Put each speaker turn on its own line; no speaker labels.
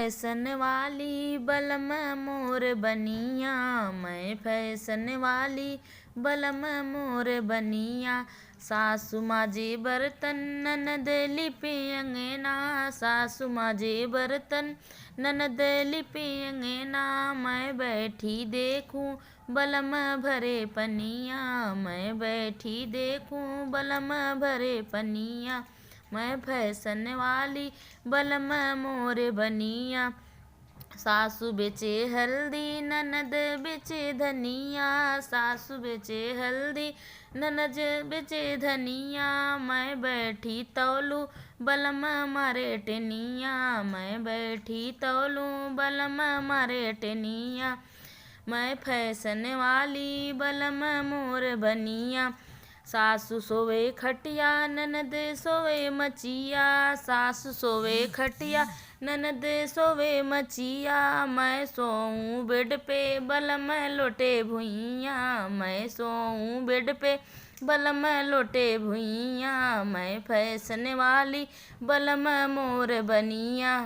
Fashion वाली बलम मोर बनिया, मैं फैशन वाली बलम मोर बनिया। सासु माजे बर्तन ननद लिपे अंगना, सासु माजे बर्तन ननद लिपे अंगना। मैं बैठी देखूं बलम भरे पनिया, मैं बैठी देखूं बलम भरे पनिया। मैं फैशन वाली बलम मोर बनिया। सासु बेचे हल्दी ननद बेचे धनिया, सासु बेचे हल्दी ननद बेचे धनिया। मैं बैठी तौलू बलम मारे टेनिया, मैं बैठी तौलू बलम मारे टेनिया। मैं फैशन वाली बलम मोर बनिया। सासु सोवे खटिया ननद सोवे मचिया, सासु सोवे खटिया ननद सोवे मचिया। मैं सोऊं बेड पे बलम लोटे भुइया, मैं सोऊं बेड पे बलम लोटे भुइया। मैं फैशन वाली बलम मोर बनिया।